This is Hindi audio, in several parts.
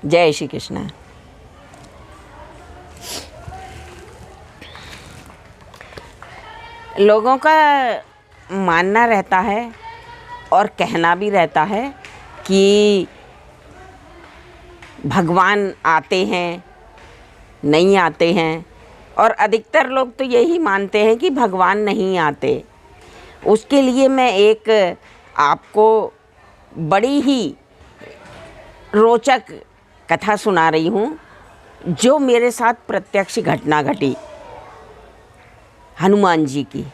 जय श्री कृष्ण। लोगों का मानना रहता है और कहना भी रहता है कि भगवान आते हैं, नहीं आते हैं, और अधिकतर लोग तो यही मानते हैं कि भगवान नहीं आते। उसके लिए मैं एक आपको बड़ी ही रोचक कथा सुना रही हूँ, जो मेरे साथ प्रत्यक्ष घटना घटी हनुमान जी की।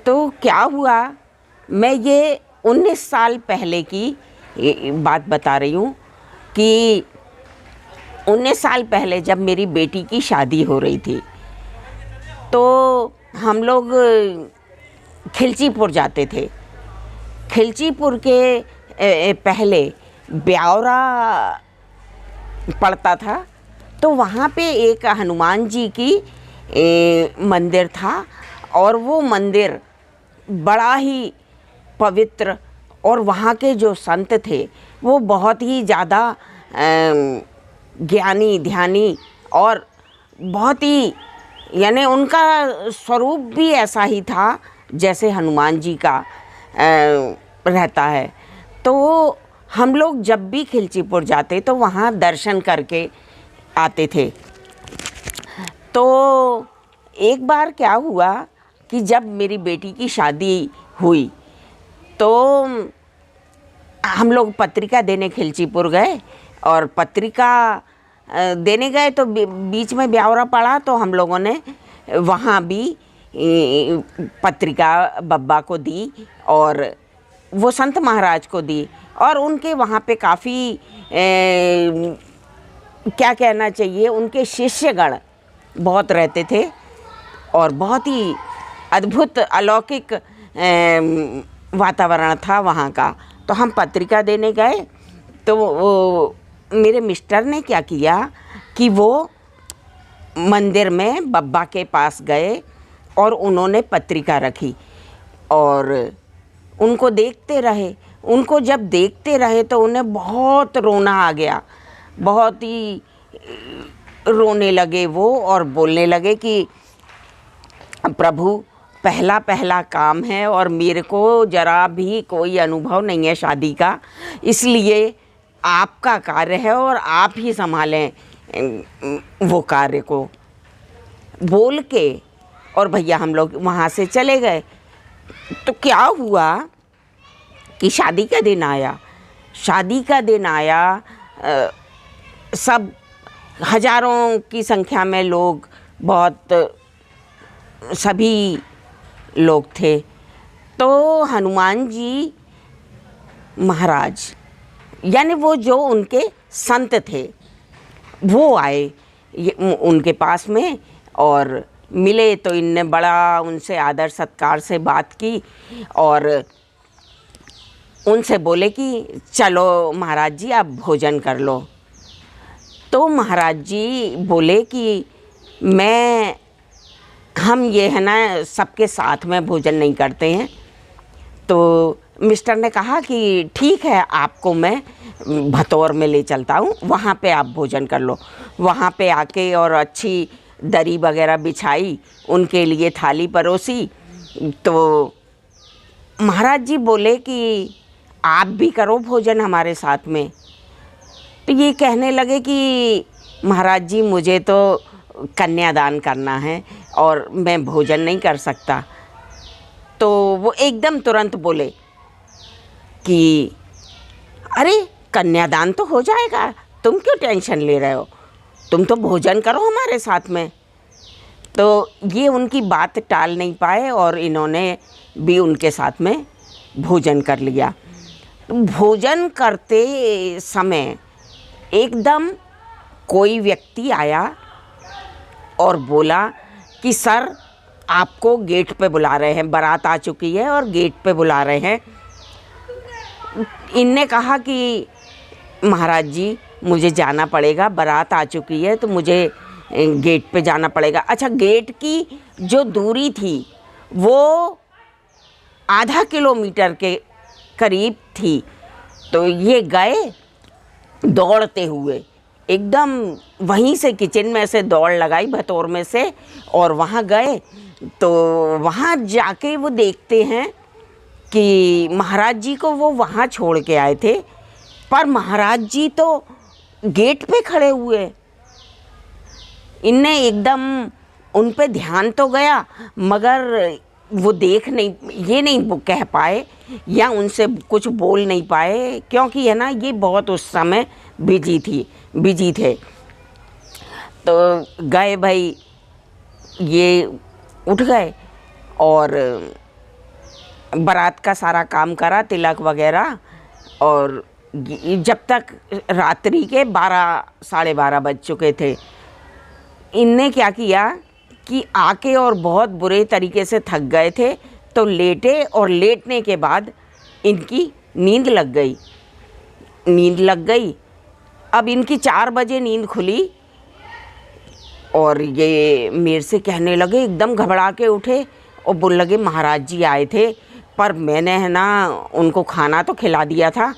तो क्या हुआ, मैं ये 19 साल पहले की बात बता रही हूँ कि 19 साल पहले जब मेरी बेटी की शादी हो रही थी, तो हम लोग खिलचीपुर जाते थे। खिलचीपुर के पहले ब्यावरा पड़ता था, तो वहाँ पे एक हनुमान जी की मंदिर था, और वो मंदिर बड़ा ही पवित्र, और वहाँ के जो संत थे वो बहुत ही ज़्यादा ज्ञानी ध्यानी, और बहुत ही यानी उनका स्वरूप भी ऐसा ही था जैसे हनुमान जी का रहता है। तो हम लोग जब भी खिलचीपुर जाते तो वहाँ दर्शन करके आते थे। तो एक बार क्या हुआ कि जब मेरी बेटी की शादी हुई तो हम लोग पत्रिका देने खिलचीपुर गए, और पत्रिका देने गए तो बीच में ब्यावरा पड़ा, तो हम लोगों ने वहाँ भी पत्रिका बब्बा को दी और वो संत महाराज को दी, और उनके वहाँ पे काफ़ी क्या कहना चाहिए, उनके शिष्यगण बहुत रहते थे, और बहुत ही अद्भुत अलौकिक वातावरण था वहाँ का। तो हम पत्रिका देने गए, तो वो मेरे मिस्टर ने क्या किया कि वो मंदिर में बब्बा के पास गए और उन्होंने पत्रिका रखी और उनको देखते रहे। उनको जब देखते रहे तो उन्हें बहुत रोना आ गया, बहुत ही रोने लगे वो, और बोलने लगे कि प्रभु, पहला पहला काम है और मेरे को ज़रा भी कोई अनुभव नहीं है शादी का, इसलिए आपका कार्य है और आप ही संभालें वो कार्य को, बोल के। और भैया हम लोग वहाँ से चले गए। तो क्या हुआ कि शादी का दिन आया। शादी का दिन आया, सब हज़ारों की संख्या में लोग, बहुत सभी लोग थे। तो हनुमान जी महाराज यानी वो जो उनके संत थे वो आए उनके पास में और मिले। तो इनने बड़ा उनसे आदर सत्कार से बात की और उनसे बोले कि चलो महाराज जी आप भोजन कर लो। तो महाराज जी बोले कि हम ये है ना सबके साथ में भोजन नहीं करते हैं। तो मिस्टर ने कहा कि ठीक है, आपको मैं भतौर में ले चलता हूँ, वहाँ पे आप भोजन कर लो। वहाँ पे आके और अच्छी दरी वगैरह बिछाई, उनके लिए थाली परोसी। तो महाराज जी बोले कि आप भी करो भोजन हमारे साथ में। तो ये कहने लगे कि महाराज जी मुझे तो कन्यादान करना है और मैं भोजन नहीं कर सकता। तो वो एकदम तुरंत बोले कि अरे कन्यादान तो हो जाएगा, तुम क्यों टेंशन ले रहे हो, तुम तो भोजन करो हमारे साथ में। तो ये उनकी बात टाल नहीं पाए और इन्होंने भी उनके साथ में भोजन कर लिया। भोजन करते समय एकदम कोई व्यक्ति आया और बोला कि सर आपको गेट पे बुला रहे हैं, बारात आ चुकी है और गेट पे बुला रहे हैं। इनने कहा कि महाराज जी मुझे जाना पड़ेगा, बारात आ चुकी है तो मुझे गेट पे जाना पड़ेगा। अच्छा, गेट की जो दूरी थी वो आधा किलोमीटर के करीब थी। तो ये गए दौड़ते हुए एकदम वहीं से किचन में से दौड़ लगाई भतौर में से, और वहाँ गए। तो वहाँ जाके वो देखते हैं कि महाराज जी को वो वहाँ छोड़ के आए थे, पर महाराज जी तो गेट पे खड़े हुए। इनने एकदम उन पे ध्यान तो गया, मगर वो देख नहीं, ये नहीं कह पाए या उनसे कुछ बोल नहीं पाए, क्योंकि है ना ये बहुत उस समय बिजी थे। तो गए भाई, ये उठ गए और बारात का सारा काम करा, तिलक वगैरह, और जब तक रात्रि के 12 साढ़े 12 बज चुके थे। इनने क्या किया कि आके और बहुत बुरे तरीके से थक गए थे, तो लेटे, और लेटने के बाद इनकी नींद लग गई। अब इनकी 4 बजे नींद खुली और ये मेरे से कहने लगे, एकदम घबरा के उठे और बोलने लगे महाराज जी आए थे, पर मैंने है ना उनको खाना तो खिला दिया था,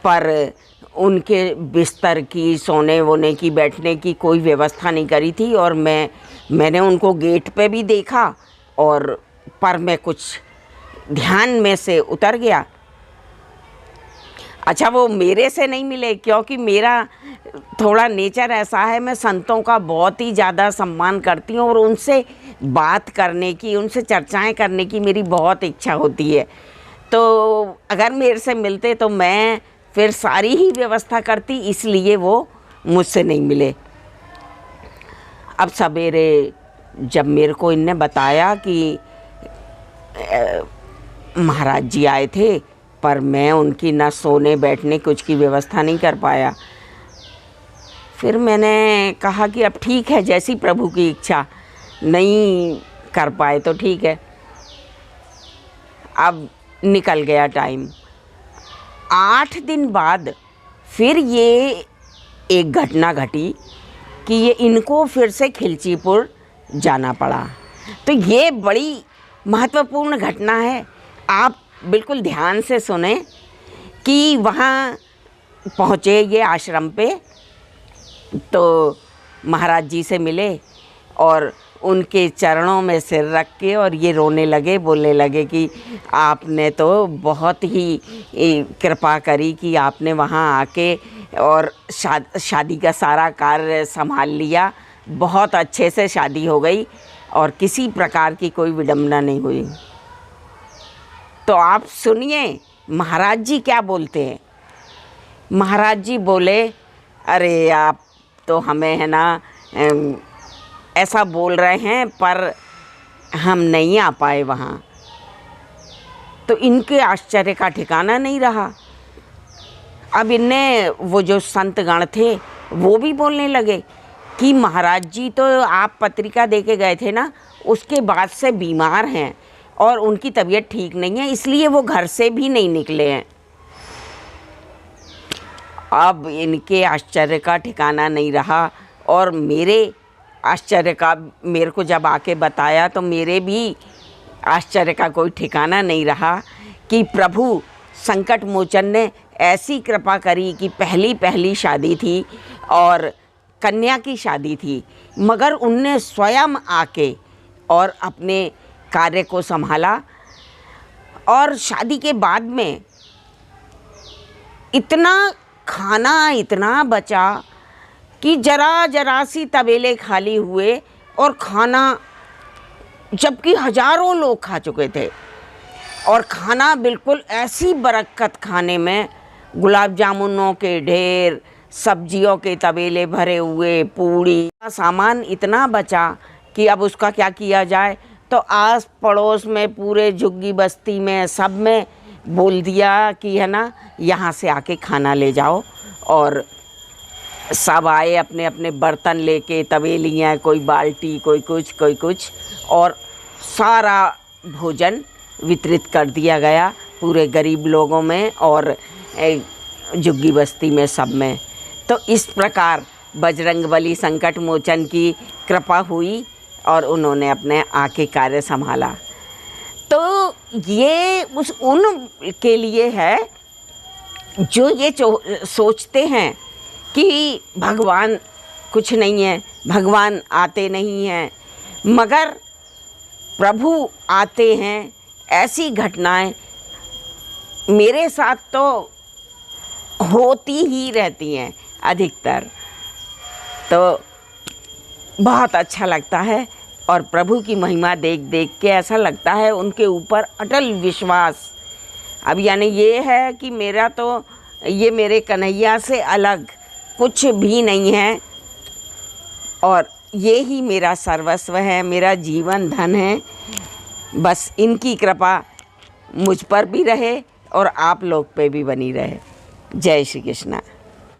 पर उनके बिस्तर की, सोने वोने की, बैठने की कोई व्यवस्था नहीं करी थी, और मैंने उनको गेट पे भी देखा, और पर मैं कुछ ध्यान में से उतर गया। अच्छा, वो मेरे से नहीं मिले, क्योंकि मेरा थोड़ा नेचर ऐसा है, मैं संतों का बहुत ही ज़्यादा सम्मान करती हूँ, और उनसे बात करने की, उनसे चर्चाएं करने की मेरी बहुत इच्छा होती है। तो अगर मेरे से मिलते तो मैं फिर सारी ही व्यवस्था करती, इसलिए वो मुझसे नहीं मिले। अब सवेरे जब मेरे को इनने बताया कि महाराज जी आए थे, पर मैं उनकी ना सोने बैठने कुछ की व्यवस्था नहीं कर पाया, फिर मैंने कहा कि अब ठीक है, जैसी प्रभु की इच्छा, नहीं कर पाए तो ठीक है। अब निकल गया टाइम। 8 दिन बाद फिर ये एक घटना घटी कि ये इनको फिर से खिलचीपुर जाना पड़ा। तो ये बड़ी महत्वपूर्ण घटना है, आप बिल्कुल ध्यान से सुने कि वहाँ पहुँचे ये आश्रम पे, तो महाराज जी से मिले और उनके चरणों में सिर रख के, और ये रोने लगे, बोलने लगे कि आपने तो बहुत ही कृपा करी कि आपने वहाँ आके और शादी का सारा कार्य संभाल लिया, बहुत अच्छे से शादी हो गई और किसी प्रकार की कोई विडंबना नहीं हुई। तो आप सुनिए महाराज जी क्या बोलते हैं। महाराज जी बोले, अरे आप तो हमें है ना ऐसा बोल रहे हैं, पर हम नहीं आ पाए वहाँ। तो इनके आश्चर्य का ठिकाना नहीं रहा। अब इनने, वो जो संतगण थे वो भी बोलने लगे कि महाराज जी तो आप पत्रिका दे के गए थे ना, उसके बाद से बीमार हैं और उनकी तबीयत ठीक नहीं है, इसलिए वो घर से भी नहीं निकले हैं। अब इनके आश्चर्य का ठिकाना नहीं रहा, और मेरे आश्चर्य का, मेरे को जब आके बताया तो मेरे भी आश्चर्य का कोई ठिकाना नहीं रहा कि प्रभु संकट मोचन ने ऐसी कृपा करी कि पहली शादी थी और कन्या की शादी थी, मगर उनने स्वयं आके और अपने कार्य को संभाला। और शादी के बाद में इतना खाना इतना बचा कि जरा सी तबेले खाली हुए और खाना, जबकि हजारों लोग खा चुके थे, और खाना बिल्कुल ऐसी बरकत खाने में, गुलाब जामुनों के ढेर, सब्जियों के तबेले भरे हुए, पूड़ी, सामान इतना बचा कि अब उसका क्या किया जाए। तो आस पड़ोस में, पूरे झुग्गी बस्ती में, सब में बोल दिया कि है ना यहाँ से आके खाना ले जाओ। और सब आए अपने अपने बर्तन लेके, तवेलियाँ, कोई बाल्टी, कोई कुछ, और सारा भोजन वितरित कर दिया गया पूरे गरीब लोगों में और झुग्गी बस्ती में, सब में। तो इस प्रकार बजरंगबली संकट मोचन की कृपा हुई और उन्होंने अपने आके कार्य संभाला। तो ये उन के लिए है जो ये सोचते हैं कि भगवान कुछ नहीं है, भगवान आते नहीं हैं, मगर प्रभु आते हैं। ऐसी घटनाएं मेरे साथ तो होती ही रहती हैं अधिकतर, तो बहुत अच्छा लगता है। और प्रभु की महिमा देख देख के ऐसा लगता है उनके ऊपर अटल विश्वास। अब यानी ये है कि मेरा तो ये मेरे कन्हैया से अलग कुछ भी नहीं है, और ये ही मेरा सर्वस्व है, मेरा जीवन धन है। बस इनकी कृपा मुझ पर भी रहे और आप लोग पे भी बनी रहे। जय श्री कृष्णा।